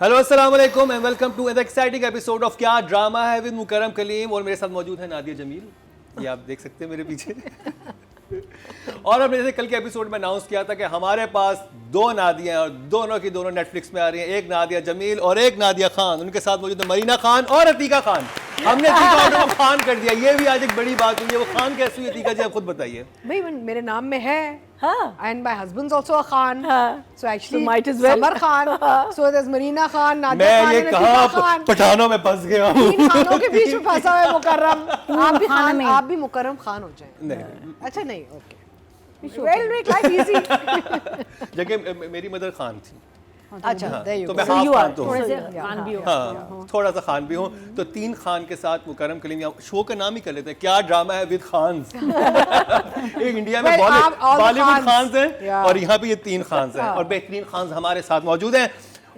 Hello अस्सलाम वालेकुम and welcome to an exciting episode of क्या ड्रामा है विद मुकरम कलीम। और मेरे साथ मौजूद है नादिया जमील, ये आप देख सकते हैं मेरे पीछे। और हमने जैसे कल के एपिसोड में अनाउंस किया था कि हमारे पास दो नादिया हैं और दोनों की दोनों नेटफ्लिक्स में आ रही हैं, एक नादिया जमील और एक नादिया खान। उनके साथ मौजूद है मरीना खान और अतीका खान। हमने अतीका को खान कर दिया, ये भी आज एक बड़ी बात हुई है। वो खान कैसी हुई अतीका जी, आप खुद बताइए। भाई मेरे नाम में है, and my husband's also a Khan, so actually So might as well. Samar Khan, so there's Marina Khan, Nadia मैं Khan ये and कहा Atika Khan. पठानों में फंस गया हूँ। तीन खानों के बीच में फंसा हुआ है मुकर्रम। आप भी खान, में। आप भी मुकर्रम खान हो जाएं। नहीं, अच्छा नहीं, okay. Well, make life easy. जबकि मेरी मदर खान थी। अच्छा, there you तो go. मैं So half you Khan are तो हूँ। थोड़े से Yeah. खान भी हो। हाँ, थोड़ा सा खान भी हूँ। तो तीन खान के साथ मुकरम कलीम, या शो का नाम ही कर लेते हैं क्या ड्रामा है विद खान। एक इंडिया में Well, all the Bollywood Khans. Khan हैं Yeah. और यहाँ पे ये तीन खान हैं और बेहतरीन खान हमारे साथ मौजूद हैं।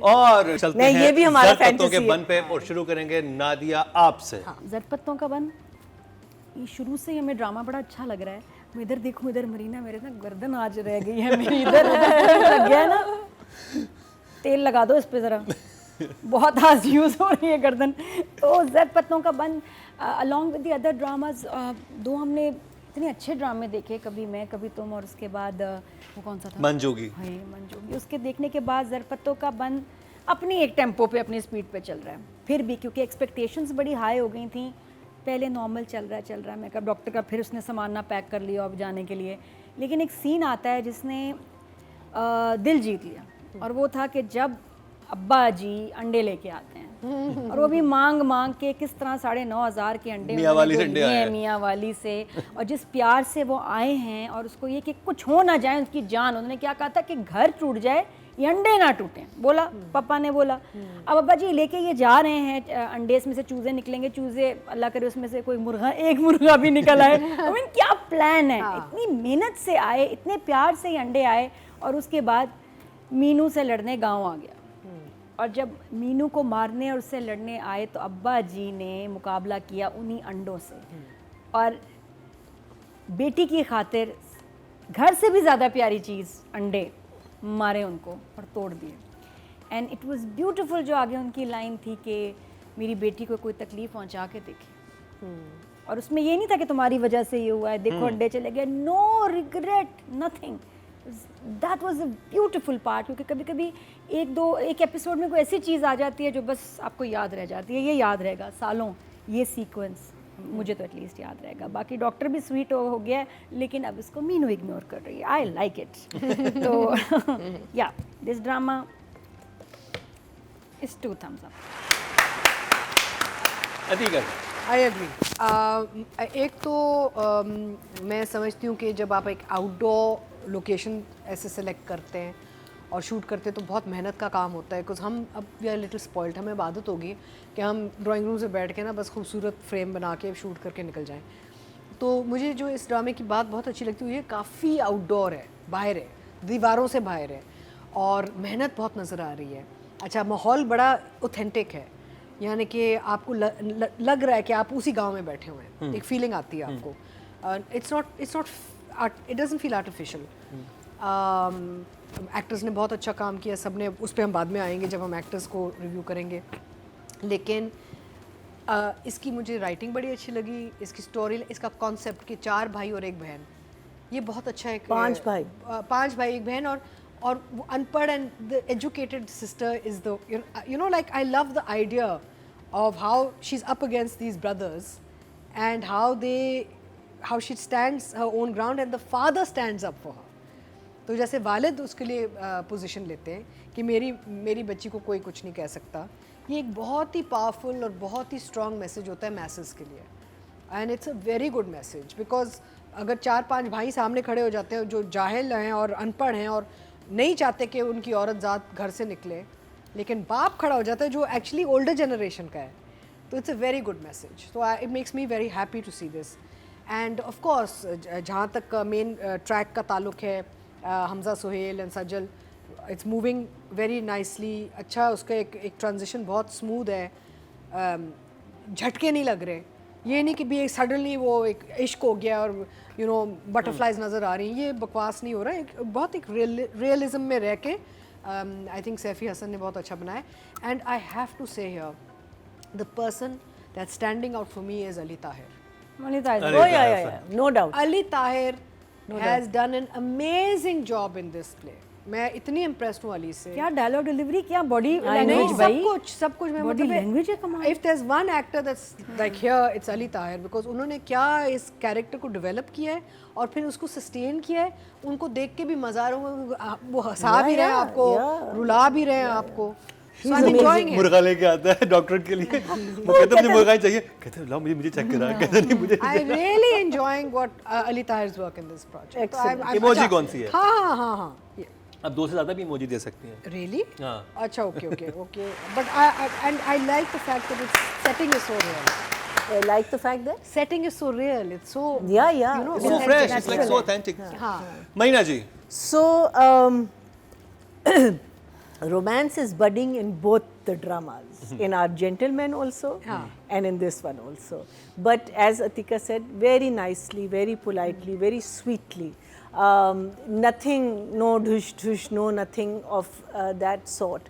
और चलते नहीं, हैं ये भी हमारा ज़रपत्तों के fantasy है। बन पे और शुरू करेंगे नादिया आपसे। ज़रपत्तों का बन, ये शुरू से ही हमें ड्रामा बड़ा अच्छा लग रहा है। मैं इधर देखूं, इधर मरीना, मेरे ना गर्दन आज रह गई है मेरी, इधर लग गया है ना। तेल लगा दो इस पे ज़रा, बहुत आज यूज़ हो रही है गर्दन। तो ज़रपत्तों का बन along with the other dramas, दो हमने इतने अच्छे ड्रामे देखे, कभी मैं कभी तुम, और उसके बाद वो कौन सा था, मंजूगी। हाँ मंजूगी। उसके देखने के बाद ज़रपत्तों का बन अपनी एक टेम्पो पे, अपनी स्पीड पे चल रहा है। फिर भी क्योंकि एक्सपेक्टेशंस बड़ी हाई हो गई थी, पहले नॉर्मल चल रहा है। मैं कहा डॉक्टर का, फिर उसने सामान ना पैक कर लिया अब जाने के लिए। लेकिन एक सीन आता है जिसने दिल जीत लिया, और वो था कि जब अब्बा जी अंडे लेके आते हैं और वो भी मांग मांग के किस तरह 9,500 के अंडे मियाँ वाली से उन्होंने अंडे लिए आए हैं, मियाँ वाली से, और जिस प्यार से वो आए हैं, और उसको ये कि कुछ हो ना जाए उसकी जान। उन्होंने क्या कहा था कि घर टूट जाए ये अंडे ना टूटें, बोला पापा ने बोला। अब अब्बा जी लेके ये जा रहे हैं, अंडे में से चूजे निकलेंगे, चूजे अल्लाह करे उसमें से कोई मुर्गा, एक मुर्गा भी निकल आए। I mean, क्या प्लान है, इतनी मेहनत से आए, इतने प्यार से ये अंडे आए, और उसके बाद मीनू से लड़ने गांव आ गया। और जब मीनू को मारने और उससे लड़ने आए तो अब्बा जी ने मुकाबला किया उन्हीं अंडों से, और बेटी की खातिर घर से भी ज़्यादा प्यारी चीज़ अंडे मारे उनको और तोड़ दिए। And it was beautiful. जो आगे उनकी लाइन थी कि मेरी बेटी को कोई तकलीफ़ पहुंचा के देखे, और उसमें ये नहीं था कि तुम्हारी वजह से ये हुआ है, देखो अंडे चले गए, no regret, nothing. That was a beautiful part. क्योंकि कभी कभी एक एपिसोड में कोई ऐसी चीज़ आ जाती है जो बस आपको याद रह जाती है, ये याद रहेगा सालों, ये सीक्वेंस मुझे तो एटलीस्ट याद रहेगा। बाकी डॉक्टर भी स्वीट हो गया है, लेकिन अब इसको मीनू इग्नोर कर रही है। I like it. तो या this drama is 2 thumbs up। Atika I agree. एक तो मैं समझती हूँ कि जब आप एक आउटडोर लोकेशन ऐसे सेलेक्ट करते हैं और शूट करते हैं तो बहुत मेहनत का काम होता है। बिकॉज हम अब वी आर लिटिल स्पॉइल्ड, हमें आदत होगी कि हम ड्राइंग रूम से बैठ के ना बस खूबसूरत फ्रेम बना के शूट करके निकल जाएं। तो मुझे जो इस ड्रामे की बात बहुत अच्छी लगती है, ये काफ़ी आउटडोर है, बाहर है, दीवारों से बाहर है, और मेहनत बहुत नज़र आ रही है। अच्छा, माहौल बड़ा ऑथेंटिक है, यानी कि आपको लग रहा है कि आप उसी गांव में बैठे हुए हैं, एक फीलिंग आती है आपको। It's not it doesn't feel artificial. Actors ने बहुत अच्छा काम किया, सब ने, उस पर हम बाद में आएंगे जब हम एक्टर्स को रिव्यू करेंगे। लेकिन इसकी मुझे राइटिंग बड़ी अच्छी लगी, इसकी स्टोरी, इसका कॉन्सेप्ट कि 4 भाई और 1 बहन, ये बहुत अच्छा है। 5 भाई, 5 भाई 1 बहन, और वो अनपढ़ and the educated sister is the you know like I love the idea of how she is up against these brothers and how she stands her own ground and the father stands up for her. तो जैसे वालिद उसके लिए position लेते हैं कि मेरी बच्ची को कोई कुछ नहीं कह सकता, ये एक बहुत ही पावरफुल और बहुत ही स्ट्रॉन्ग मैसेज होता है मैसेज के लिए। And it's a very good message, because अगर 4-5 भाई सामने खड़े हो जाते हैं जो जाहिल हैं और अनपढ़ हैं और नहीं चाहते कि उनकी औरत ज़ात घर से निकले, लेकिन बाप खड़ा हो जाता है जो एक्चुअली ओल्डर जनरेशन का है, तो it's a very good message. तो it makes me very happy to see this. And of course जहाँ तक मेन ट्रैक का ताल्लुक है, Hamza Suhail and Sajal, it's moving very nicely. अच्छा, उसका एक ट्रांजिशन बहुत स्मूथ है, झटके नहीं लग रहे, ये नहीं कि भी सडनली वो एक इश्क हो गया और बटरफ्लाइज नज़र आ रही हैं, ये बकवास नहीं हो रहा है। बहुत एक रियलिज्म में रह के आई थिंक सैफी हसन ने बहुत अच्छा बनाया. एंड आई हैव टू से here the person that standing out for me is Ali Tahir. अरे Oh yeah, no doubt. Ali Tahir has done an amazing job in this play. मैं इतनी इम्प्रेस्ड हूँ अली से. क्या डायलॉग डिलीवरी, क्या बॉडी नहीं, language भाई, सब कुछ मैं बॉडी मतलब लैंग्वेज है कमाल. If there is one actor that's like here it's Ali Tahir, because उन्होंने क्या इस कैरेक्टर को डेवलप किया है और फिर उसको सस्टेन किया है. उनको देख के भी मजा आ रहा है, वो हंसा भी रहे हैं आपको, रुला भी रहे हैं आपको. So I'm enjoying it. मुर्गा लेके आता है डॉक्टर के लिए, वो कहता है मुझे मुर्गा ही चाहिए, कहते हैं लाओ मुझे चेक करा, कहते नहीं मुझे. I really enjoying what Ali Tahir's work in this project. Excellent. Emoji कौन सी है? हाँ. अब 2 से ज़्यादा भी इमोजी दे सकती हैं. Really? हाँ. अच्छा, okay. But I like the fact that its setting is so real. I like the fact that Setting is so real. It's so Yeah. You know, It's so fresh, it's like so authentic. हाँ. महीना जी. So, romance is budding in both the dramas, in our Gentlemen also, and in this one also. But as Atika said, very nicely, very politely, very sweetly. Nothing, no dhush, no nothing of that sort.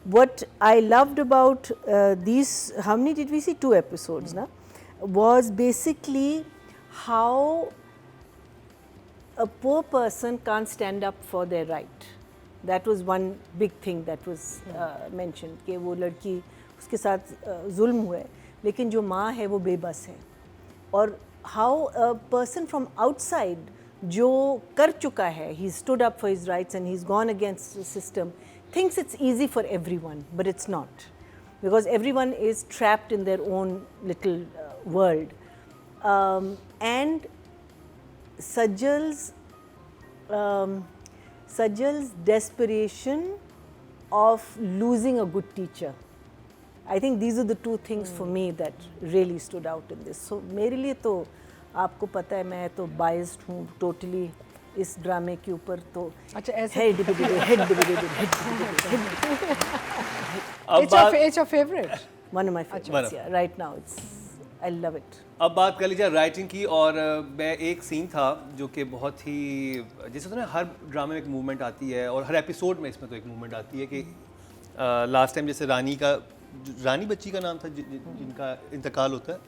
What I loved about these, how many did we see? 2 episodes, na? Was basically how a poor person can't stand up for their right. That was one big thing that was mentioned, कि वो लड़की उसके साथ जुल्म हुआ है, लेकिन जो माँ है वो बेबस है. और how a person from outside जो कर चुका है, he stood up for his rights and he's gone against the system, thinks it's easy for everyone, but it's not, because everyone is trapped in their own little world. And Sajjal's desperation of losing a good teacher. I think these are the 2 things for me that really stood out in this. So मेरे लिए तो आपको पता है मैं तो biased हूँ totally इस ड्रामे के ऊपर. तो अच्छा, ऐसे head divided. It's your favorite. One of my favorites. Yeah, right now I love it. अब बात कर लीजिए राइटिंग की. और मैं एक सीन था जो कि बहुत ही, जैसे तो ना हर ड्रामे में एक मूवमेंट आती है और हर एपिसोड में इसमें तो एक मूवमेंट आती है कि लास्ट टाइम जैसे रानी बच्ची का नाम था जिनका इंतकाल होता है,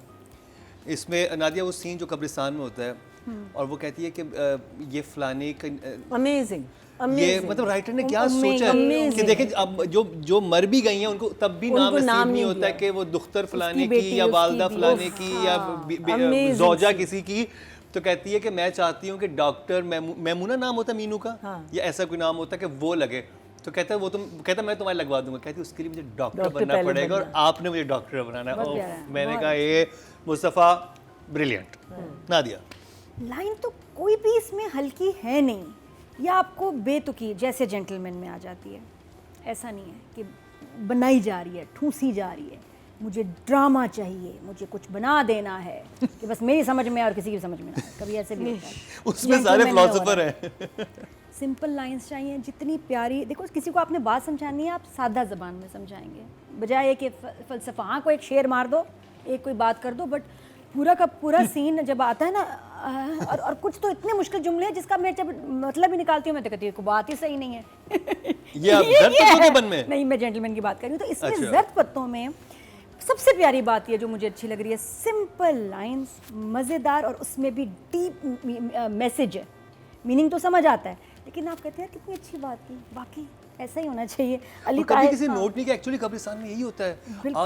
इसमें नादिया वो सीन जो कब्रिस्तान में होता है और वो कहती है कि ये फलाने का Amazing. ये मतलब राइटर ने क्या सोचा है कि देखें अब जो मर भी गई हैं उनको तब भी नाम नसीब नहीं होता है कि वो दुख्तर फलाने की या वालदा फलाने की या ज़ौजा किसी की. तो कहती है कि मैं चाहती हूँ कि डॉक्टर मैमूना नाम होता है मीनू का, या ऐसा कोई नाम होता है कि वो लगे. तो कहता है वो कहता मैं तुम्हारे लगवा दूंगा. कहती है उसके लिए मुझे डॉक्टर बनना पड़ेगा और आपने मुझे डॉक्टर बनाना है. मैंने कहा ये मुस्तफ़ा ब्रिलियंट. नादिया, लाइन तो कोई भी इसमें हल्की है नहीं, या आपको बेतुकी जैसे जेंटलमैन में आ जाती है. ऐसा नहीं है कि बनाई जा रही है, ठूसी जा रही है. मुझे ड्रामा चाहिए, मुझे कुछ बना देना है कि बस मेरी समझ में और किसी की समझ में ना आए. कभी ऐसे भी होता है. उसमें सारे फिलोसोफर हैं. सिंपल लाइंस चाहिए, जितनी प्यारी. देखो किसी को आपने बात समझानी है, आप सादा ज़बान में समझाएंगे, बजाय कि फ़लसफ़ा. हाँ, को एक शेर मार दो, एक कोई बात कर दो, बट पूरा का पूरा सीन जब आता है ना, और कुछ तो इतने मुश्किल जुमले हैं जिसका मैं जब मतलब ही निकालती हूँ मैं तो कहती हूँ बात ही सही नहीं है. ये आप ज़र्द पत्तों के बन में? नहीं, मैं जेंटलमैन की बात कर रही हूँ. तो इसमें ज़र्द पत्तों में सबसे प्यारी बात ये जो मुझे अच्छी लग रही है, सिंपल लाइंस, मज़ेदार, और उसमें भी डीप मैसेज है. मीनिंग तो समझ आता है, लेकिन आप कहते हैं कितनी अच्छी बात की. बाकी ऐसा ही होना चाहिए. कभी किसी नोट नहीं कि एक्चुअली कब्रिस्तान में यही होता है,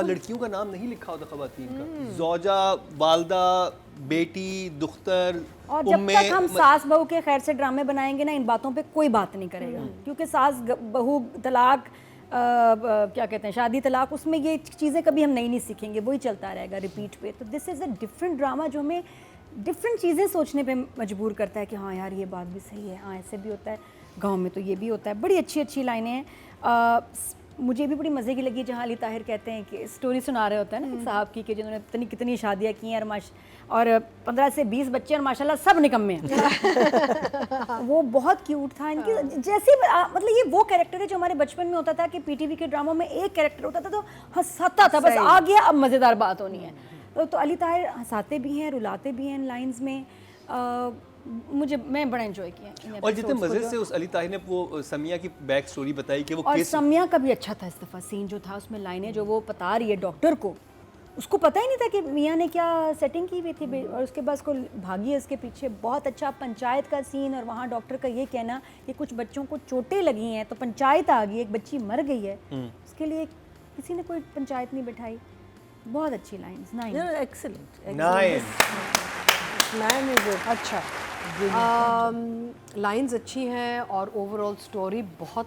लड़कियों का नाम नहीं लिखा होता ख़वातीन का. ज़ौजा, वालदा, बेटी, दुख्तर. और जब तक हम सास बहू के खैर से ड्रामे बनाएंगे ना, इन बातों पे कोई बात नहीं करेगा. क्योंकि सास बहू तलाक, क्या कहते हैं, शादी तलाक, उसमें ये चीज़ें कभी हम नहीं सीखेंगे, वही चलता रहेगा रिपीट पे. तो this is a different drama जो हमें डिफरेंट चीज़ें सोचने पे मजबूर करता है कि हाँ यार ये बात भी सही है, हाँ ऐसे भी होता है, गांव में तो ये भी होता है. बड़ी अच्छी अच्छी लाइनें हैं. मुझे भी बड़ी मज़े की लगी जहाँ अली ताहिर कहते हैं कि स्टोरी सुना रहे होते हैं ना साहब की, कि जिन्होंने पता नहीं कितनी शादियाँ की हैं और 15 से 20 बच्चे और माशाल्लाह सब निकम्मे हैं. वो बहुत क्यूट था. इनकी जैसे मतलब ये वो कैरेक्टर है जो हमारे बचपन में होता था कि पीटीवी के ड्रामों में एक कैरेक्टर होता था तो हंसाता था, बस आ गया अब मज़ेदार बात होनी है. तो अली ताहिर हंसाते भी हैं, रुलाते भी हैं लाइंस में. मैं बड़ा एंजॉय किया इन और जितने episodes को मजे जो- से उस अली ताहिर ने वो समिया की बैक स्टोरी बताई कि वो और किस समिया का भी अच्छा था इस दफ़ा सीन जो था उसमें लाइनें जो वो बता रही है डॉक्टर को, उसको पता ही नहीं था कि मियाँ ने क्या सेटिंग की हुई थी और उसके बाद उसको भागी है उसके पीछे। बहुत अच्छा पंचायत का सीन और वहाँ डॉक्टर का ये कहना कि कुछ बच्चों को चोटें लगी हैं तो पंचायत आ गई, एक बच्ची मर गई है, उसके लिए किसी ने कोई पंचायत नहीं बिठाई। बहुत अच्छी लाइन्स, 9। एक्सीलेंट 9 मैन इज अच्छा लाइंस अच्छी हैं और ओवरऑल स्टोरी बहुत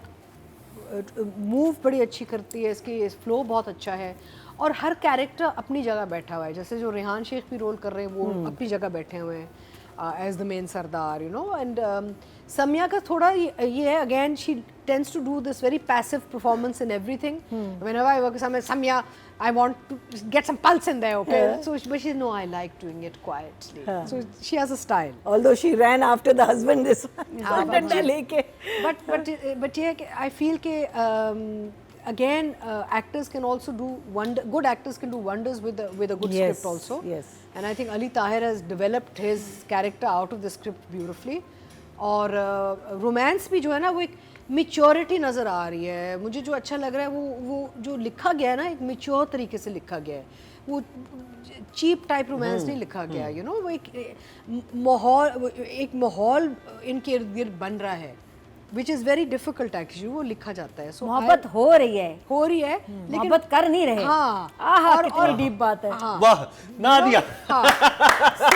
मूव बड़ी अच्छी करती है इसकी, फ्लो बहुत अच्छा है और हर कैरेक्टर अपनी जगह बैठा हुआ है। जैसे जो रेहान शेख भी रोल कर रहे हैं वो अपनी जगह बैठे हुए हैं as the main sardar, you know. And Samiya का थोड़ा ये है, again she tends to do this very passive performance in everything. Whenever I work with Samya, I want to get some pulse in there, okay? So, but she no, I like doing it quietly. So she has a style. although she ran after the husband this one डंडा लेके But yeah, I feel कि again actors can also do good actors can do wonders with a good Yes, script also. yes. And I think Ali Tahir has developed his character out of the script beautifully. और romance भी जो है ना वो एक maturity नज़र आ रही है मुझे। जो अच्छा लग रहा है वो जो लिखा गया है ना एक मेच्योर तरीके से लिखा गया है, वो चीप टाइप रोमांस नहीं लिखा गया, यू नो। वो एक माहौल इनके इर्द गिर्द बन रहा है which is very difficult actually, वो लिखा जाता है। मोहब्बत हो रही है लेकिन मोहब्बत कर नहीं रहे। हाँ और डीप बात है। वाह नादिया So,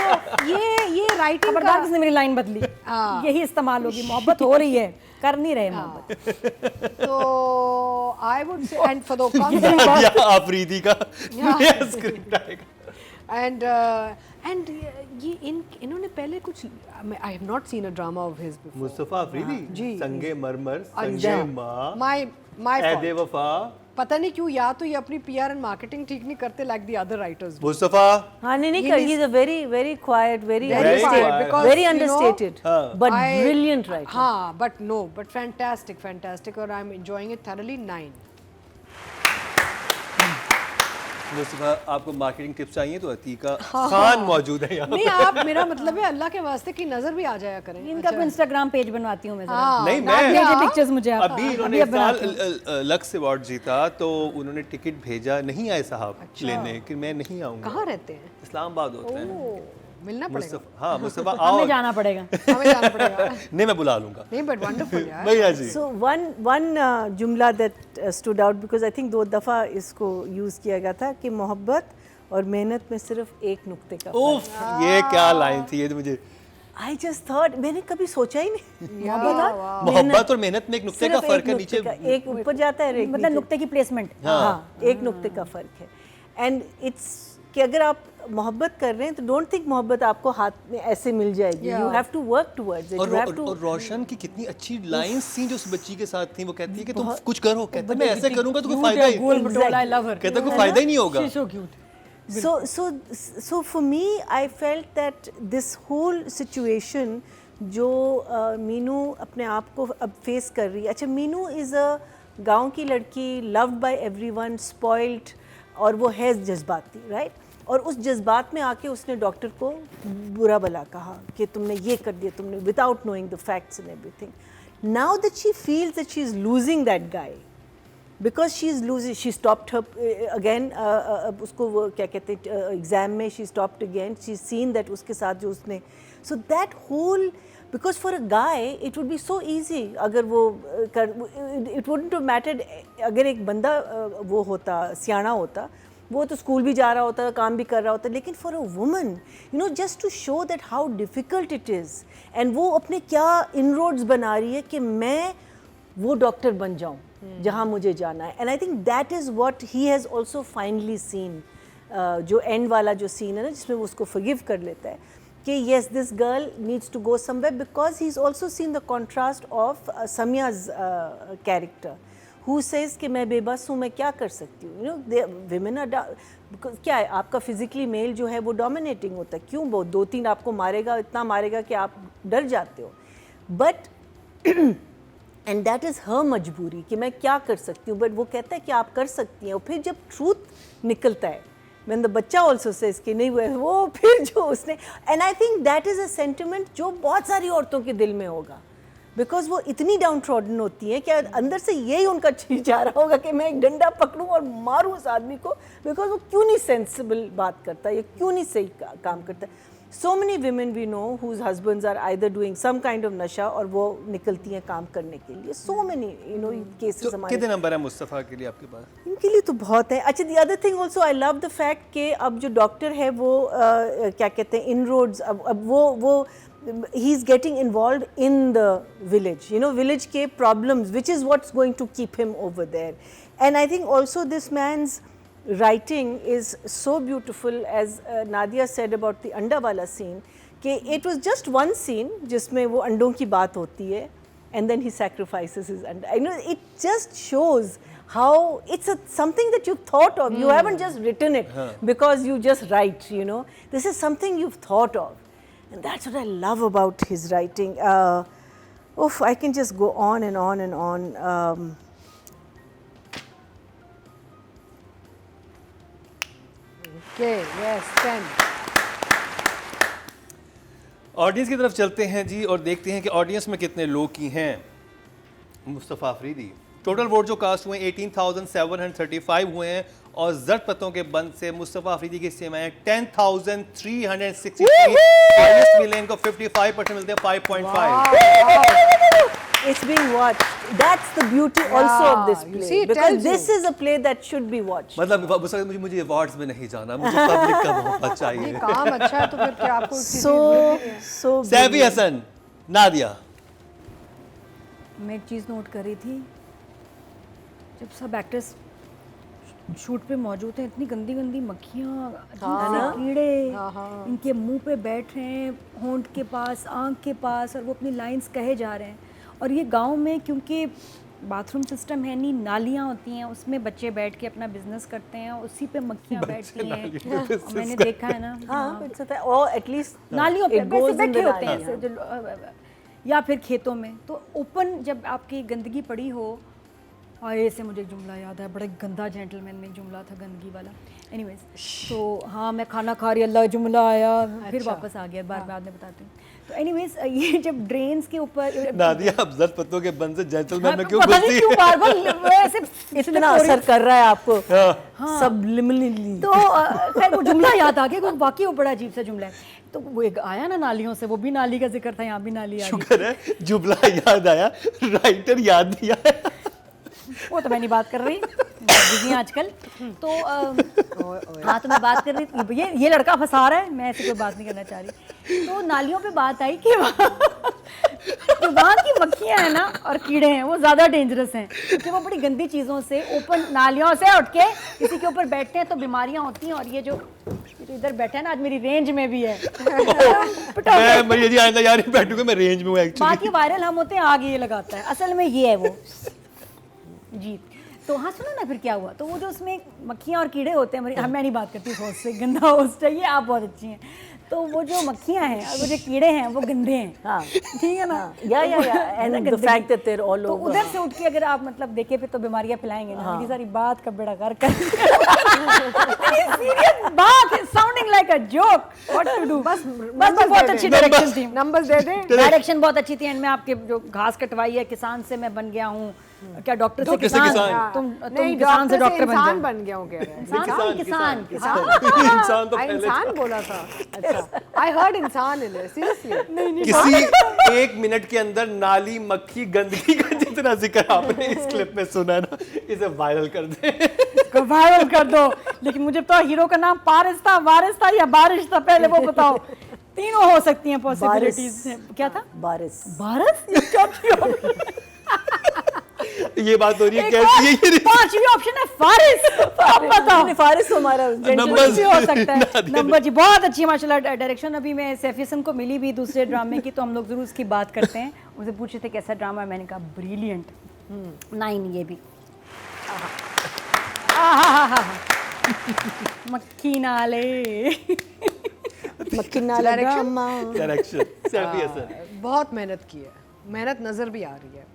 ये राइटिंग खबरदार किसने मेरी लाइन बदली, यही इस्तेमाल होगी, मोहब्बत हो रही है कर नहीं रहे मोहब्बत। तो I would say and for the concept Nadia Afridi का नया स्क्रिप्ट आएगा। एंड ये इन्होंने पहले कुछ I have not seen a drama of his before. Mustafa Afridi ji. संगे मरमर संगे अंजाम माँ माय ऐदे वफा पता नहीं क्यों, या तो ये अपनी पीआर एंड मार्केटिंग ठीक नहीं करते like the other writers. Mustafa हाँ नहीं कर, he's a very quiet, very Very quiet, understated, because, very you know, understated, but brilliant writer. हाँ but fantastic और I am enjoying it thoroughly 9। Mustafa आपको मार्केटिंग टिप्स चाहिए तो अतीका खान मौजूद है यहाँ। नहीं आप, मेरा मतलब है अल्लाह के वास्ते की नजर भी आ जाया करें। इनका कोई इंस्टाग्राम पेज बनवाती हूँ मैं जरा। हाँ, नहीं नादिया, मैं पिक्चर्स मुझे आप अभी इन्होंने इस साल लक्स अवार्ड जीता तो उन्होंने टिकट भेजा, नहीं आए साहब लेने कि मैं नहीं आऊंगा। कहाँ रहते हैं? इस्लामाबाद होते हैं। ओह, मिलना पड़ेगा। मुस्तफा हाँ मुस्तफा आओ। हमें जाना पड़ेगा। हमें जाना पड़ेगा। नहीं मैं बुला लूंगा। नहीं बट वंडरफुल यार। भैया जी So one जुमला that stood out because I think 2 दफ़ा इसको यूज़ किया गया था कि मोहब्बत और मेहनत में सिर्फ एक नुक्ते का उफ ये क्या लाइन थी, ये तो मुझे I just thought, मैंने कभी सोचा ही नहीं। मोहब्बत और मेहनत में एक नुक्ते का सिर्फ फर्क एक है, नुक्ते नीचे का, एक ऊपर जाता है और एक मतलब नीचे। नुक्ते की प्लेसमेंट। हाँ एक नुक्ते का फ़र्क है। एंड इट्स कि अगर आप मोहब्बत कर रहे हैं तो डोंट थिंक मोहब्बत आपको हाथ में ऐसे मिल जाएगी। You have to work towards it. और रोशन की कितनी अच्छी लाइंस थी जो उस बच्ची के साथ थी। वो कहती है कि तुम कुछ करो, कहता है मैं ऐसे करूंगा तो कोई फायदा ही गोल बटोला, आई लव हर। कहता कोई फायदा ही नहीं होगा। So cute. So for me, I felt that this whole situation जो मीनू अपने आप को अब फेस कर रही है। अच्छा मीनू इज़ अ गांव की लड़की, loved by everyone, spoiled, और वो है जज्बाती, राइट? और उस जज्बात में आके उसने डॉक्टर को बुरा भला कहा कि तुमने ये कर दिया, तुमने without knowing the facts and everything. Now that she feels that she is losing that guy because she is losing, she stopped her again, उसको वो क्या कहते हैं एग्ज़ाम में she stopped again, she's seen that उसके साथ जो उसने, so that whole, because for a guy it would be so easy अगर वो it wouldn't have mattered अगर एक बंदा वो होता सियाना होता, वो तो स्कूल भी जा रहा होता, काम भी कर रहा होता, लेकिन for a woman you know just to show that how difficult it is, and वो अपने क्या इनरोड्स बना रही है कि मैं वो डॉक्टर बन जाऊँ जहाँ मुझे जाना है। And I think that is what he has also finally seen, जो एंड वाला जो सीन है ना जिसमें वो उसको फॉरगिव कर लेता है कि yes this girl needs to go somewhere, because he is also seen the contrast of Samiya's character who says कि मैं बेबस हूँ, मैं क्या कर सकती हूँ। यू नो विमेन आर, क्या है आपका फिजिकली मेल जो है वो डोमिनेटिंग होता है, क्यों वो 2-3 आपको मारेगा, इतना मारेगा कि आप डर जाते हो, but and that is her मजबूरी कि मैं क्या कर सकती हूँ, बट वो कहता है कि आप कर सकती हैं। और फिर जब ट्रूथ निकलता है when the बच्चा also says कि नहीं वो फिर जो उसने, and I think that is a sentiment जो बहुत सारी औरतों के दिल में होगा, बिकॉज वो इतनी डाउन ट्रॉडन होती है कि अंदर से यही उनका चीज जा रहा होगा कि मैं एक डंडा पकड़ूं और मारूं उस आदमी को, बिकॉज वो क्यों नहीं सेंसिबल बात करता है, या क्यों नहीं सही काम करता है. So many women we know whose husbands are either doing some kind of नशा और वो निकलती हैं काम करने के लिए. So many cases तो हमारे. कितने नंबर है मुस्तफ़ा के लिए आपके पास? इनके लिए तो बहुत है. अच्छा, the other thing also I love the fact कि अब जो डॉक्टर है वो क्या कहते हैं, inroads, अब वो he is getting involved in the village, village के problems, which is what's going to keep him over there. And I think also this man's writing is so beautiful, as Nadia said about the अंडा वाला scene, कि it was just one scene जिसमें वो अंडों की बात होती है, and then he sacrifices his अंडा. It just shows how it's something that you've thought of. You haven't just written it because you just write, This is something you've thought of. And that's what I love about his writing. I can just go on and on and on. Okay, yes, 10. Audience की तरफ चलते हैं जी और देखते हैं कि audience में कितने लोग की हैं मुस्तफ़ा अफरीदी. टोटल वोट जो कास्ट हुए 18,735 हुए हैं और जर्द पत्तों के बंद से मुस्तफ़ा अफरीदी की सीमाएं 10,363. हाईएस्ट मिले इनको 55% मिलते हैं 5.5. It's being watched. That's the beauty also of this you play. see, it Because tells this you. is a play that should be watched. मतलब मुझे अवार्ड्स में नहीं जाना, मुझे पब्लिक का मोहब्बत ये चाहिए. काम अच्छा है तो फिर क्या आपको So सैफी brilliant. हसन, नादिया. मैं एक चीज़ नोट कर रही थी, जब सब एक्टर्स शूट पे मौजूद हैं, इतनी गंदी गंदी मक्खियाँ, कीड़े इनके मुंह पे बैठ रहे हैं, होंठ के पास, आँख के पास, और वो अपनी लाइंस कहे जा रहे हैं. और ये गांव में क्योंकि बाथरूम सिस्टम है नहीं, नालियाँ होती हैं, उसमें बच्चे बैठ के अपना बिजनेस करते हैं, उसी पे मक्खियाँ बैठती हैं. और मैंने देखा है ना, हाँ, it's a or at least नालियों पे it goes वैसे in the बैठे होते हैं line, ऐसे या फिर खेतों में. तो ओपन जब आपकी गंदगी पड़ी हो, और ऐसे मुझे एक जुमला याद है, बड़ा गंदा जेंटलमैन में एक जुमला था गंदगी वाला. एनीवेज, तो हाँ, मैं खाना खा रही, अल्लाह जुमला आया, फिर वापस आ गया, बाद में बताती हूँ. तो एनीवेज, ये जब ड्रेन्स के ऊपर नादिया अब जर्द पत्तों के बंद से जेंटलमैन में क्यों पता नहीं घुसती क्यों है? बार-बार ऐसे इतना असर कर रहा है आपको subliminally. तो खैर वो जुमला याद आ गया, क्योंकि वाकई वो बड़ा अजीब सा जुमला है. तो वो एक आया ना नालियों से, वो भी नाली का जिक्र था, यहाँ भी नाली आ गई. शुक्र है जुमला याद आया, राइटर याद नहीं आया. वो तो मैं नहीं बात कर रही, बिजी हैं आजकल. तो हाँ, तो मैं बात कर रही थी, ये लड़का फंसा रहा है, मैं ऐसे कोई बात नहीं करना चाह रही. तो नालियों पे बात आई कि वहाँ की मक्खियाँ हैं ना और कीड़े हैं, वो ज़्यादा डेंजरस हैं, क्योंकि वो बड़ी गंदी चीज़ों से, ओपन नालियों से उठ के किसी के ऊपर बैठते हैं तो बीमारियाँ होती हैं. और ये जो इधर बैठा है ना, आज मेरी रेंज में भी है. मैं जी आइंदा यार बैठूंगा, मैं रेंज में हूँ एक्चुअली. बाकी वायरल हम होते हैं, आग ये लगाता है, असल में ये है वो जी. तो हाँ, सुनो ना फिर क्या हुआ. तो वो जो उसमें मक्खियाँ और कीड़े होते हैं, मैं नहीं बात करती होस्ट से, गंदा होस्ट है ये, आप बहुत अच्छी हैं. तो वो जो मक्खियाँ हैं और वो जो कीड़े हैं वो गंदे हैं. हाँ, ठीक है ना. And the fact that they're all तो over. उधर से उठ के अगर आप मतलब देखे फिर तो बीमारियाँ फैलाएंगे ना. मेरी सारी बात का बेड़ा कर सीरियस बात, sounding like a joke. What to do. बस बहुत अच्छी डायरेक्शन थी, नंबर्स दे दे. डायरेक्शन बहुत अच्छी थी. एंड में आपके जो घास कटवाई है, किसान से मैं बन गया हूँ, क्या डॉक्टर से किसान, तुम किसान से डॉक्टर इंसान बन गया हूँ, कह रहे हैं. किसान इंसान तो पहले इंसान बोला था. अच्छा, आई हर्ड इंसान इन देयर, सीरियसली. किसी एक मिनट के अंदर नाली, मक्खी, गंदगी का जितना जिक्र आपने इस क्लिप में सुना ना, इसे वायरल कर दे. वायरल कर दो. लेकिन मुझे तो हीरो का नाम पारिस था, वारिस था या बारिश था, पहले वो बताओ. तीनों हो सकती हैं पॉसिबिलिटीज. क्या था? बारिश. बारिश क्या थी? ये बात हो रही है कैसी है ये? पांचवी ऑप्शन है फारिस. आप बताओ. फारिस हमारा नंबर भी हो सकता है. नंबर जी बहुत अच्छी माशाल्लाह डायरेक्शन. अभी मैं सैफी हसन को मिली भी दूसरे ड्रामे की, तो हम लोग जरूर उसकी बात करते हैं. मुझे पूछे थे कैसा ड्रामा है, मैंने कहा ब्रिलियंट. 9 ये भी. मक्खी नाले डायरेक्शन सैफी हसन. बहुत मेहनत की है, मेहनत नज़र भी आ रही है.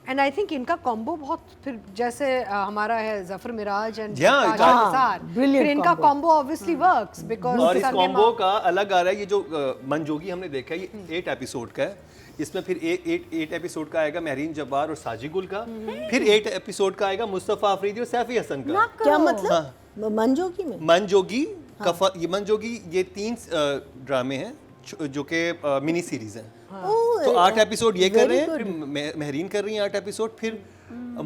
एंड आई थिंक इनका कॉम्बो बहुत फिर जैसे हमारा है Zafar Mairaj and Yeah, Nisar, brilliant फिर इनका combo. Combo obviously works because और इस कॉम्बो का अलग आ रहा है, ये जो मनजोगी हमने देखा है ये 8 एपिसोड का है। इसमें फिर 8 एपिसोड का आएगा महरीन जब्बार और साजी गुल का, फिर 8 एपिसोड का आएगा मुस्तफ़ा अफरीदी और सैफी हसन का। क्या मतलब मंजोगी में मनजोगी ये मनजोगी ये 3 ड्रामे हैं जो कि मिनी सीरीज हैं। तो 8 एपिसोड ये कर रहे हैं, फिर महरीन कर रही हैं 8 एपिसोड, फिर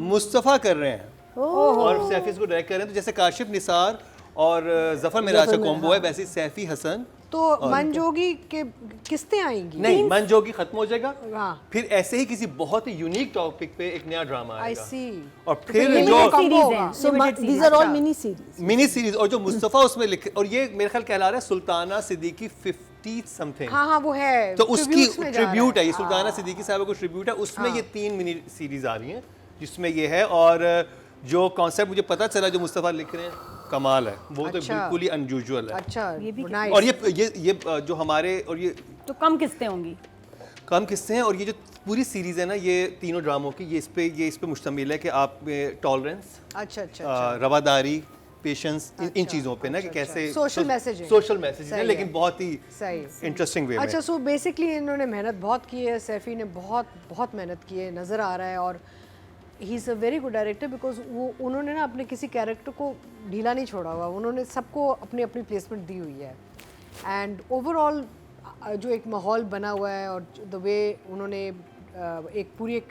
मुस्तफ़ा कर रहे हैं और सैफी इसको डायरेक्ट कर रहे हैं। तो जैसे काशिफ निसार और जफर मिराज का कॉम्बो है, वैसे ही सैफी हसन तो मनजोगी के किस्तें आएंगी नहीं, मनजोगी खत्म हो जाएगा, हाँ। फिर ऐसे ही किसी बहुत ही यूनिक टॉपिक पे एक नया ड्रामा आई आएगा सी और तो फिर ये जो मेरा combo सीरीज होगा। है। So these are all mini series. Mini series और जो मुस्तफ़ा उसमें लिखे, और ये मेरे ख्याल कहला रहा है सुल्ताना सिद्दीकी 50 समथिंग, हाँ हाँ वो है तो उसकी tributes में जा रहा ट्रिब्यूट है ये सुल्ताना सिद्दीकी साहब को ट्रिब्यूट है, उसमें ये 3 मिनी सीरीज आ रही हैं जिसमें ये है। और जो कॉन्सेप्ट मुझे पता चला जो मुस्तफ़ा लिख रहे हैं कमाल है, वो तो अच्छा। बिल्कुल ही अनयूजुअल है। अच्छा ये भी nice। और ये जो हमारे और ये तो कम किस्तें होंगी। कम किस्से हैं, और ये जो पूरी सीरीज है ना ये तीनों ड्रामों की, ये इस पे मुश्तमिल है कि आप में टॉलरेंस, अच्छा अच्छा रवादारी, पेशेंस, इन चीज़ों पे ना कि कैसे Social messaging। सोशल मैसेज सही है, है। लेकिन बहुत ही सही इंटरेस्टिंग वे में। अच्छा सो बेसिकली इन्होंने मेहनत बहुत की है, सैफी ने बहुत मेहनत की है, नज़र आ रहा है। और he is a very good director because वो उन्होंने ना अपने किसी कैरेक्टर को ढीला नहीं छोड़ा हुआ, उन्होंने सबको अपनी अपनी प्लेसमेंट दी हुई है। एंड ओवरऑल जो एक माहौल बना हुआ है और द वे उन्होंने एक पूरी एक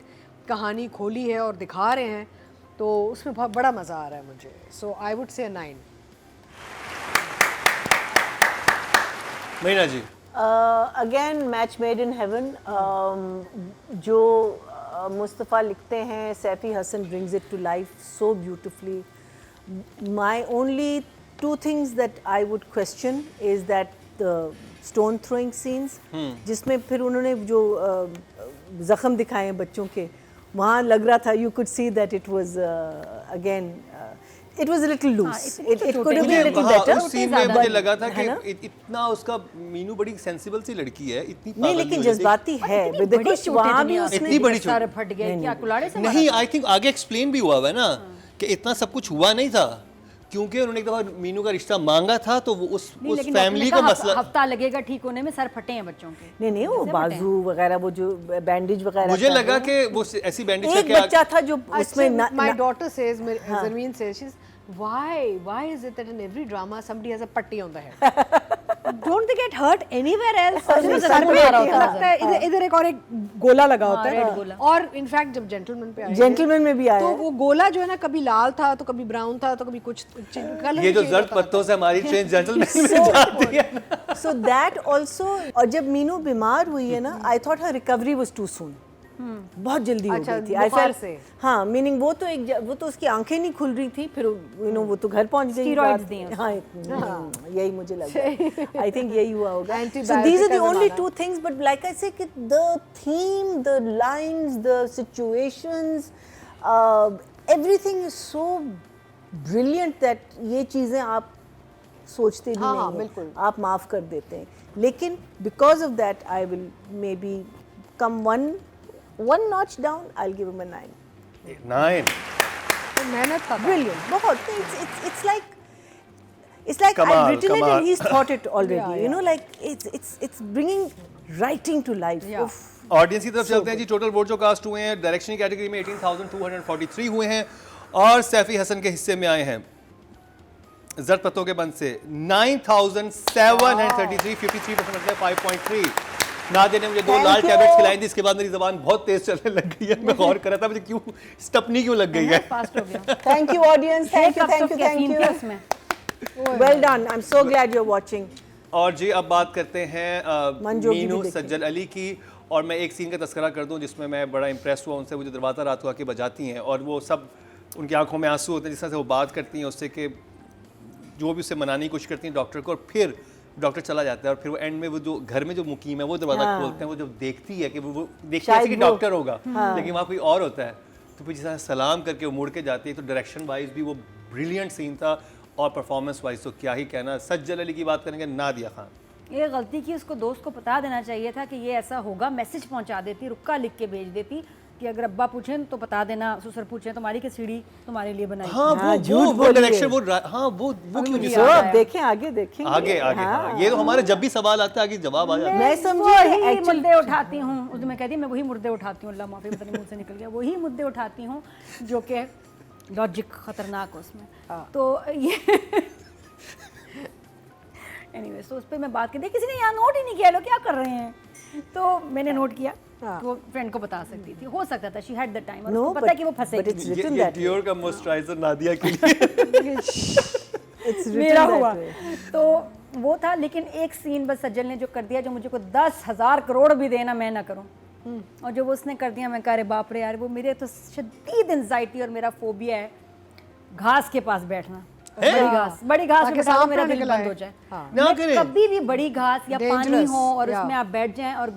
कहानी खोली है और दिखा रहे हैं, तो उसमें बहुत बड़ा मज़ा आ रहा है मुझे। सो आई would say 9। Meena ji again match made in heaven. जो मुस्तफ़ा लिखते हैं, Saifi Hasan brings it to life so beautifully. My only 2 things that I would question is that the stone throwing scenes, जिसमें फिर उन्होंने जो ज़ख्म दिखाए हैं बच्चों के, वहाँ लग रहा था you could see that it was again it was a little loose. It could have been a little better. उस सीन में मुझे लगा था है ना? कि इतना उसका मीनू बड़ी सेंसिबल सी लड़की है, इतनी नहीं पागल लेकिन हो जाती। जज्बाती है, देखो वहाँ भी उसने इतनी बड़ी सारे फट गए, क्या कुलाड़े से नहीं, आई थिंक आगे एक्सप्लेन भी हुआ है ना कि इतना सब कुछ हुआ नहीं था, क्योंकि उन्होंने एक दफा मीनू का रिश्ता मांगा था, तो वो उस फैमिली का मसला। हफ्ता लगेगा ठीक होने में, सर फटे हैं बच्चों के। नहीं वो बाजू वगैरह वो जो बैंडेज वगैरह मुझे था लगा ना, कि वो ऐसी बैंडेज एक बच्चा था जो उसमें my daughter says, Zarmeen says, she's why is it that in every drama somebody has a patti on the head? Don't they get hurt anywhere else? नहीं, सर पे मारा होता लगता है, इधर एक और एक गोला लगा होता red है। गोला। और इनफैक्ट जब जेंटलमैन पे आए जेंटलमैन में भी आया तो है। वो गोला जो है ना कभी लाल था तो कभी ब्राउन था तो कभी कुछ कलर ये जो जर्द पत्तों से हमारी ट्रेन जेंटलमैन में जाती है ना। So that also, और जब मीनू बीमार हुई है ना, I thought her recovery was too soon. बहुत जल्दी हो अच्छा, गई थी। I बुखार felt- से। हाँ, मीनिंग वो तो उसकी आंखें नहीं खुल रही थी, फिर वो तो घर पहुंच गई। Steroids दिए हाँ, यही मुझे लगा। I think यही हुआ होगा। So Antibiotic these are the का only ज़माना। 2 things, but like I say, कि the theme, the lines, the situations, everything is so brilliant that ये चीज़ें आप सोचते भी हाँ, नहीं हैं, बिल्कुल। आप माफ़ कर देते हैं। लेकिन because of that, I will maybe come one notch down. I'll give him a 9. 9 तो मेहनत का था। Brilliant, बहुत। It's like Kamal, I've written it Kamal. and he's thought it already. Yeah, You know, yeah. like it's bringing writing to life. Yeah. Oof. Audience की तरफ चलते हैं जी। Total vote जो कास्ट हुए हैं डायरेक्शन कैटेगरी में 18,243 हुए हैं, और सैफी हसन के हिस्से में आए हैं जर्द पत्तों के बंद से 9,733, 53% मतलब 5.3। नादिया ने मुझे 2 Thank लाल you. टैबलेट्स खिलाई थी, इसके बाद मेरी जबान बहुत तेज चलने लग गई है। मैं गौर कर रहा था मुझे क्यों स्टपनी क्यों लग गई है। फास्ट हो गया। Thank you, audience. Thank you, thank you, thank you. उसमें Well done. I'm so glad you're watching. और जी अब बात करते हैं मंजोगी भी मीनू देखें। सज्जल अली की, और मैं एक सीन का तस्करा कर दूं जिसमें मैं बड़ा इंप्रेस हुआ उनसे। वो जो दरवाज़ा रात को आके बजाती हैं और वो सब उनकी आंखों में आंसू होते हैं, जिस तरह से वो बात करती हैं उससे कि जो भी उससे मनाने की कोशिश करती हैं डॉक्टर को, और फिर डॉक्टर चला जाता है, और फिर वो एंड में वो जो घर में जो मुकीम है वो दरवाज़ा हाँ। खोलते हैं, वो जब देखती है कि वो देखती शायद है कि वो- डॉक्टर होगा, लेकिन वहाँ कोई और होता है, तो फिर जिस तरह सलाम करके वो मुड़ के जाती है। तो डायरेक्शन वाइज भी वो ब्रिलियंट सीन था, और परफॉर्मेंस वाइज तो क्या ही कहना। सज्जल अली की बात करेंगे, नादिया खान। ये गलती की, उसको दोस्त को बता देना चाहिए था कि ये ऐसा होगा, मैसेज पहुंचा देती, रुक्का लिख के भेज देती, कि अगर अब्बा पूछें तो बता देना, ससुर पूछें तुम्हारी की सीढ़ी तुम्हारे लिए बनाई। हाँ हाँ, वो झूठ वो डायरेक्शन वो हाँ वो क्यों नहीं मुझे तो याद अब आया। देखें, आगे देखेंगे। आगे आगे हाँ, ये तो हमारे जब भी सवाल आता है आगे जवाब आ जाता है। मैं समझी वही actual- मुद्दे उठाती हूँ, उसमें मैं कहती हूँ मैं वही मुद्दे उठाती हूँ, अल्लाह माफी पता नहीं मुंह से निकल गया, वही मुद्दे उठाती हूँ जो कि लॉजिक खतरनाक हो उसमें। तो ये एनीवेज तो उस पर मैं बात की थी, किसी ने यहाँ नोट ही नहीं किया, लोग क्या कर रहे हैं, तो मैंने नोट किया। वो फ्रेंड को बता सकती थी, हो सकता था शी हैड द टाइम, और No, उसको पता है कि वो but फंसेगी। it's written ये that way. डियोर का मॉइस्चराइजर नादिया के लिए It's written मेरा that हुआ way. तो वो था। लेकिन एक सीन बस सज्जल ने जो कर दिया, जो मुझे को 10,000 करोड़ भी देना मैं ना करूं, और जो वो उसने कर दिया, मैं कह रहे बाप रे यार, वो मेरे तो शदीद एंजाइटी और मेरा फोबिया है घास के पास बैठना। बड़ी घास ताकि पे बैठा तो सांप मेरा ना दिल निकल बंद आए। हो जाए। ना मैं करें। कभी भी बड़ी घास या पानी Dangerous, हो और yeah. उसमें आप बैठ जाएं, और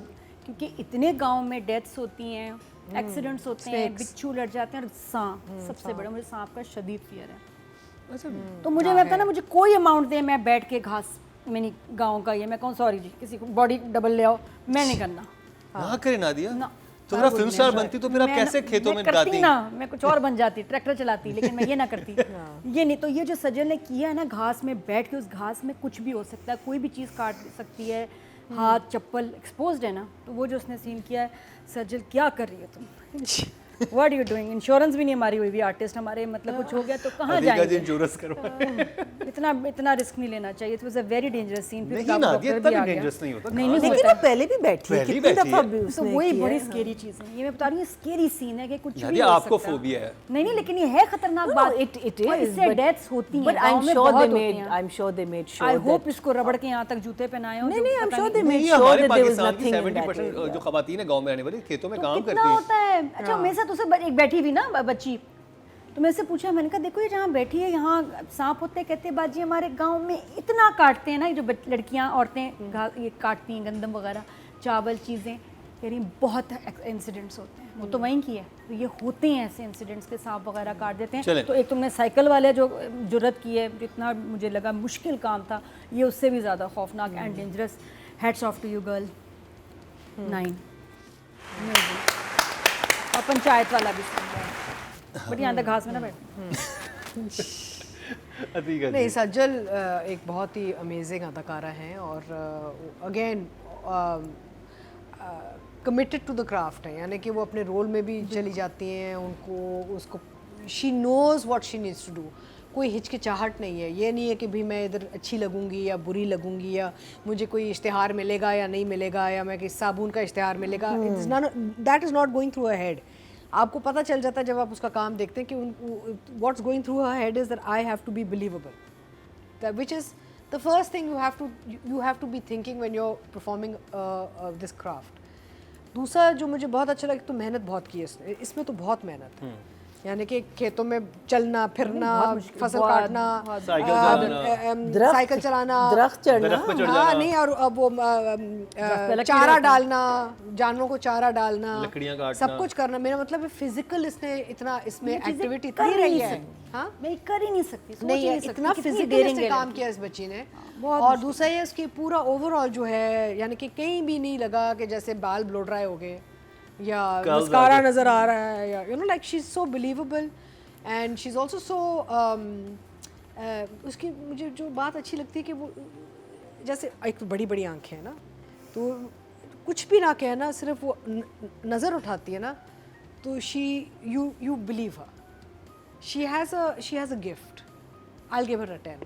क्योंकि इतने गांव में डेथ्स होती हैं, एक्सीडेंट्स होते हैं, Snakes. बिच्छू लड़ जाते हैं, और सांप सबसे बड़ा, मुझे सांप का शदीद फियर है। अच्छा तो मुझे लगता है ना, मुझे कोई अमाउंट दे, मैं बैठ के घास मैंने गांव का ये, मैं कहूँ सॉरी जी किसी को बॉडी डबल ले आओ, मैं नहीं करना ना करे नादिया ना। तो अगर फिल्म स्टार बनती तो फिर आप मैं कैसे खेतों में करती गाती? ना, मैं कुछ और बन जाती, ट्रैक्टर चलाती, लेकिन मैं ये ना करती। ये नहीं, तो ये जो सजल ने किया है ना, घास में बैठ के, उस घास में कुछ भी हो सकता है, कोई भी चीज़ काट सकती है, हाथ चप्पल एक्सपोज्ड है ना, तो वो जो उसने सीन किया है, सजल क्या कर रही हो तुम, what are you doing? Insurance भी नहीं हमारी हुई भी, आर्टिस्ट हमारे मतलब कुछ हो गया तो कहाँ अधिका जी जाएंगे? इंश्योरेंस करवाए। इतना रिस्क नहीं लेना चाहिए। It was a very dangerous scene. नहीं ना, ये इतना भी dangerous नहीं होता। नहीं लेकिन होता वो पहले भी बैठी है, पहले कितनी बैठी दफा है। भी तो उसने वही किया बड़ी है। स्केरी चीज़ है, ये मैं बता रही हूँ, स्केरी सीन है कि कुछ भी नादिया हो आपको सकता है। फोबिया है। नहीं लेकिन ये है खतरनाक No, बात। no, it और is, इससे but- डेथ्स होती हैं, But गाँव I'm में sure बहुत they होती made, हैं। I'm sure they made sure I that. Hope इसको रबड़ के यहाँ तक जूते पहनाए हो। नहीं, नहीं, I'm sure they made नहीं sure हमारे that there was पाकिस्तान की nothing in that 70% area. जो खवातीन है गांव में रहने वाली खेतों में काम कितना करती हैं। होता है। अच्छा मेरे साथ उसे एक बैठी हुई ना बच्ची, तो मैं से पूछा, मैंने कहा देखो ये जहाँ बैठी है यहाँ सांप होते हैं, कहते हैं बाजी हमारे गांव में इतना काटते हैं ना, ये जो लड़कियाँ औरतें ये काटती हैं गंदम वगैरह, चावल चीज़ें, कह रही बहुत इंसिडेंट्स होते हैं। वो तो वहीं की है, तो ये होते हैं ऐसे इंसिडेंट्स के, सांप वगैरह काट देते चलें। हैं। तो एक तुमने साइकिल वाले जो जुर्रत की है, जितना मुझे लगा मुश्किल काम था, ये उससे भी ज़्यादा खौफनाक and dangerous. Hats off to you girl. 9 और पंचायत वाला भी सुन रहा है, बट यहाँ तक घास में ना बैठ। अधिका नहीं जी सज्जल एक बहुत ही अमेजिंग अदाकारा हैं और again committed to the craft है, यानी कि वो अपने रोल में भी चली जाती हैं, उनको उसको she knows what she needs to do. कोई हिचकिचाहट नहीं है, ये नहीं है कि भी मैं इधर अच्छी लगूंगी या बुरी लगूंगी, या मुझे कोई इश्तिहार मिलेगा या नहीं मिलेगा, या मैं किस साबुन का इश्तिहार मिलेगा, that is not going through a head. आपको पता चल जाता है जब आप उसका काम देखते हैं कि what's going through her head is that I have to be believable, which is the first thing you have to be thinking when you are performing this craft. दूसरा जो मुझे बहुत अच्छा लगा, तो मेहनत बहुत की है इसमें तो बहुत मेहनत है, यानी कि खेतों में चलना फिरना, फसल काटना, साइकिल चलाना, दरख्त चढ़ना, दरख्त पे चढ़ हाँ जाना, नहीं, और अब वो चारा डालना, जानवरों को चारा डालना, लकड़ियाँ काटना, सब कुछ करना। मेरा मतलब है फिजिकल इसने इतना इसमें ये चीज़ें एक्टिविटी कर इतनी ही रही नहीं है। सकती। हाँ मैं कर ही नहीं सकती, सोच नहीं ही है, नहीं सकती, इतना कितनी फिजिकल daring इसने है काम लड़की। किया इस बच्ची ने। बहुत और दूसरा ये इसकी पूरा ओवरऑल जो है, यानी कि कहीं भी नहीं लगा कि जैसे बाल ब्लो ड्राई हो गए या मस्कारा नजर आ रहा है, या you know like she is so believable and she is also so उसकी मुझे जो बात अच्छी लगती है कि वो जैसे एक तो बड़ी बड़ी आंखें हैं ना, तो कुछ भी ना कहे ना, सिर्फ वो नज़र उठाती है ना, तो you believe her. She has a gift. I'll give her a 10.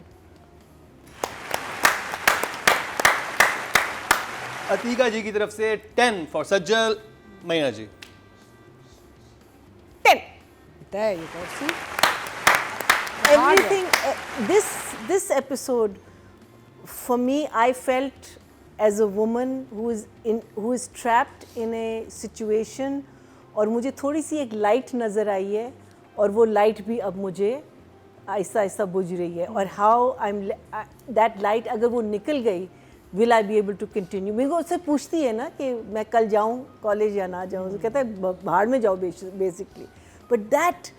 Atika जी की तरफ से 10 फॉर सज्जल। मैना जी 10. There you go. See? Everything, this episode, for me, I felt as a woman who is trapped in a situation, और मुझे थोड़ी सी एक light नज़र आई है, और वो लाइट भी अब मुझे आहिस्ता आहिस्ता बुझ रही है, और how I am that light, अगर वो निकल गई, will I be able to continue. मेरे को उससे पूछती है ना कि मैं कल जाऊँ कॉलेज या ना जाऊँ, तो कहता है बाहर में जाओ बेसिकली, बट दैट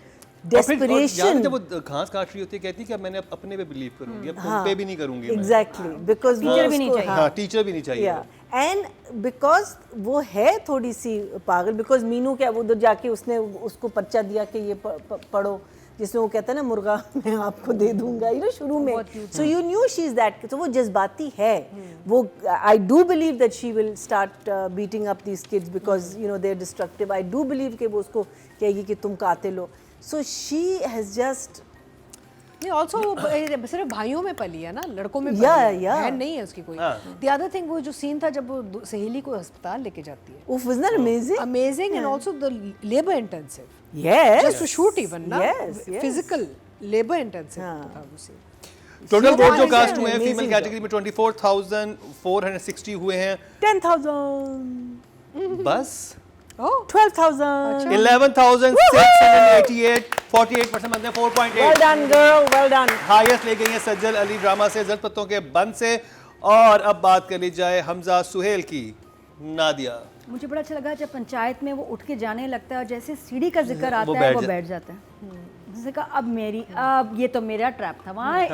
डेस्परेशन, जब वो घास काट रही होती है, कहती है कि अब मैंने अपने पे बिलीव करूंगी, अब तुम पे भी नहीं करूंगी मैं। एग्जैक्टली, बिकॉज टीचर भी नहीं चाहिए। हाँ, टीचर भी नहीं चाहिए। Yeah, एंड बिकॉज वो है थोड़ी सी पागल, बिकॉज मीनू क्या उधर जाके उसने उसको पर्चा दिया कि ये पढ़ो, जिसमें वो कहता है ना मुर्गा मैं आपको दे दूंगा, यू नो, शुरू में. So you knew she is that. तो वो जज्बाती है. वो I do believe that she will start beating up these kids because you know they are destructive. I do believe कि वो उसको कहेगी कि तुम कातिल हो. सो शी हैज जस्ट नहीं, also वो सिर्फ भाइयों में पली है ना, लड़कों में पली Yeah, है. yeah. बहन नहीं है उसकी कोई. The other thing, वो जो सीन था जब वो सहेली को अस्पताल लेके जाती है, wasn't that amazing? amazing and also the labor intensive. Yes. Just to shoot even ना, Yes, yes. physical labor intensive था वो scene. टोटल वोट जो amazing, कास्ट हुए हैं amazing फीमेल कैटेगरी में 24,460 हुए हैं. 10,000. बस Oh, 12,000. 11,688, 48% बनते हैं. 4.8 Well done, girl. Well done. Highest ले गई है सज्जल अली ड्रामा से, जल्द पत्तों के बंद से. और अब बात कर ली जाए हमजा सुहेल की. नादिया, मुझे बड़ा अच्छा लगा जब पंचायत में वो उठ के जाने लगता है और जैसे सीढ़ी का जिक्र आता है वो बैठ जाता है. जैसे कहा अब ये तो मेरा ट्रैप था. वहाँ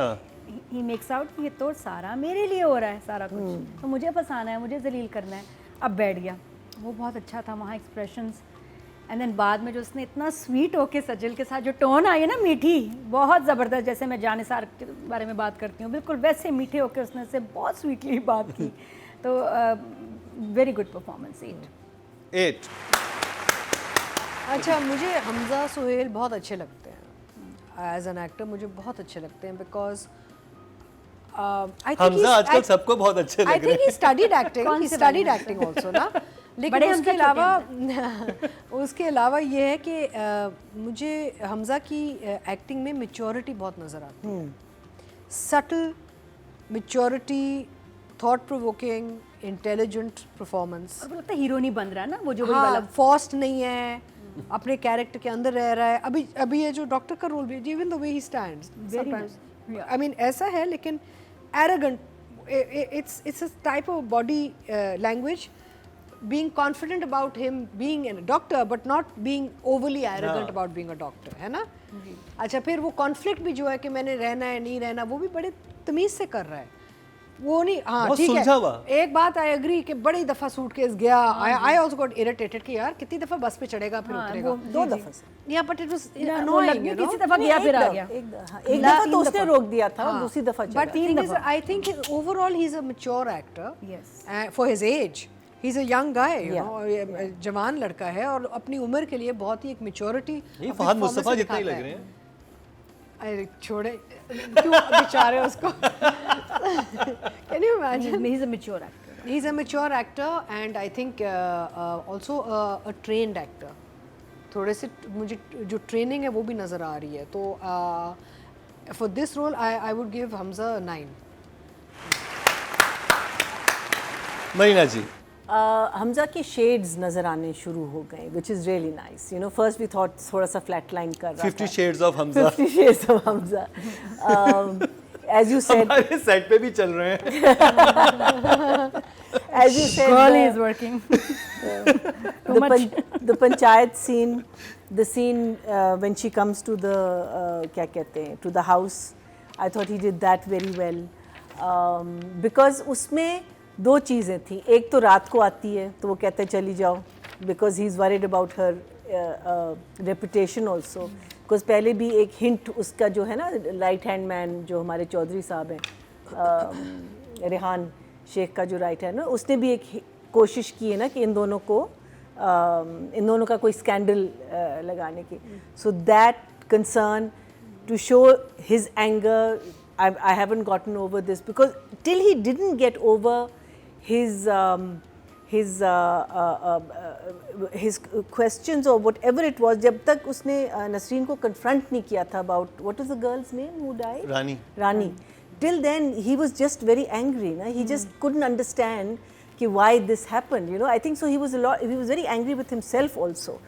ही मेक्स आउट कि ये तो सारा मेरे लिए हो रहा है सारा कुछ, तो मुझे फंसाना है, मुझे जलील करना है. अब बैठ गया. वो बहुत अच्छा था वहाँ एक्सप्रेशंस. एंड देन बाद में जो उसने इतना स्वीट होके सजल के साथ जो टोन आई है ना, मीठी, बहुत ज़बरदस्त. जैसे मैं जानिसार के बारे में बात करती हूँ, बिल्कुल वैसे मीठे होके उसने से बहुत स्वीटली बात की. तो वेरी गुड परफॉर्मेंस. 8. अच्छा, मुझे हमजा सुहेल बहुत अच्छे लगते हैं एज एन एक्टर. मुझे बहुत अच्छे लगते हैं बिकॉज हमजा आजकल सबको बहुत अच्छे I लग रहे think he हैं. studied acting. He studied acting also ना. लेकिन बड़े उसके हमजा अलावा उसके अलावा ये है कि मुझे हमजा की एक्टिंग में मैच्योरिटी बहुत नज़र आती है. Subtle maturity, thought provoking, intelligent performance. और वो लगता है हीरो नहीं बन रहा है ना, वो जो वही हाँ, वाला. फॉस्ट नहीं है, अपने कैरेक्टर के अंदर रह रहा है. अभी ये जो डॉक्टर का रोल भी, even the way he stands sometimes, I mean ऐसा है, लेकिन arrogant. it's a type of body language, being confident about him being a doctor but not being overly arrogant about being a doctor, है ना. अच्छा, फिर वो conflict भी जो है कि मैंने रहना है नहीं रहना, वो भी बड़े तमीज से कर रहा है. वो नहीं, हाँ बहुत ठीक सुलझा हुआ. है. एक बात आई एग्री कि बड़ी दफा सूटकेस गया. आई आल्सो गॉट इरिटेटेड कि यार कितनी दफा बस पे चढ़ेगा फिर उतरेगा. 2 दफा से. या बट इट वाज वो अनोइंग, लग यू गया नो. किसी दफा गया फिर आ गया. एक दफा तो उसने रोक दिया था और दूसरी दफा But the thing is, I think overall he's a mature actor. Yes. For his age, he's a young guy. You know, जवान लड़का है और अपनी उम्र के लिए बहुत ही एक maturity. ये फहद मुस्तफा जितना ही लग रहे हैं. अरे छोड़े, क्यों बेचारे उसको. Can you imagine? He's a mature actor. He's a mature actor and I think also a trained actor. थोड़े से मुझे जो ट्रेनिंग है वो भी नज़र आ रही है. तो for this role I would give Hamza a 9. Marina जी. हमजा के शेड्स नजर आने शुरू हो गए, which is really nice. You know, first we thought थोड़ा सा flat line कर रहा था. 50 Shades of Hamza. 50 Shades of Hamza. As you said, हमारे सेट पे भी चल रहे हैं. as you said, Girl is working. the panchayat scene, the scene when she comes to the क्या कहते हैं, to the house, I thought he did that very well. Because उसमें 2 चीज़ें थी. एक तो रात को आती है तो वो कहते हैं चली जाओ, because he's worried about her reputation also. Because पहले भी एक हिंट उसका जो है ना, राइट हैंड मैन जो हमारे चौधरी साहब हैं, रेहान शेख का जो राइट हैंड ना, उसने भी एक कोशिश की है ना कि इन दोनों का कोई स्कैंडल लगाने की. So that concern to show his anger, I haven't gotten over this because till he didn't get over his questions or whatever it was, जब तक उसने नसरीन को confront नहीं किया था about what was the girl's name who died? Rani. Till then he was just very angry, na? He just couldn't understand कि why this happened, you know. I think so he was very angry with himself also.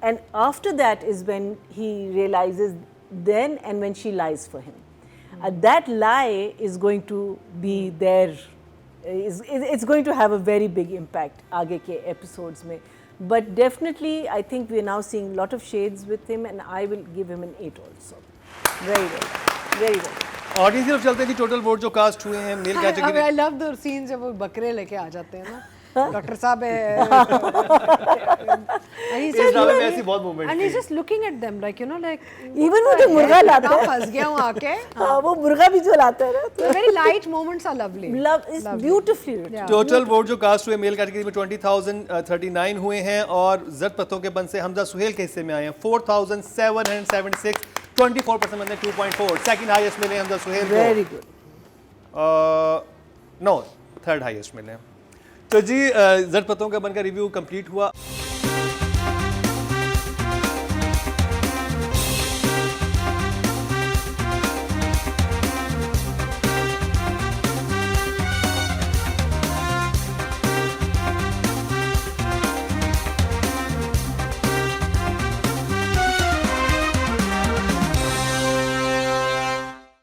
And after that is when he realizes then and when she lies for him. That lie is going to be there. It's going to have a very big impact आगे के episodes में. But definitely, I think we are now seeing a lot of shades with him, and I will give him an 8 also. Very well, very well. Audience की तरफ चलते हैं कि total vote जो cast हुए हैं male category I love the scene जब वो बकरे लेके आ जाते हैं ना डॉक्टर साहब है इस ड्रामे में ऐसी बहुत movement and he's just looking at them like you know like Even वो जो मुर्गा लाते हैं फंस गया हूँ आके हाँ, वो मुर्गा भी जो लाते हैं ना The very light moments are lovely. Love is beautifully Yeah. Total vote जो कास्ट हुए मेल कैटेगरी में 20,039 हुए हैं और जद पतों के बंद से हमजा सुहेल के हिस्से में आए हैं 4,776 24% बंदे 2.4 सेकंड हाईएस्ट मिले हमजा सुहेल को very good no third highest मिले तो जी जद पतों का बनकर रिव्यू कंप्लीट हुआ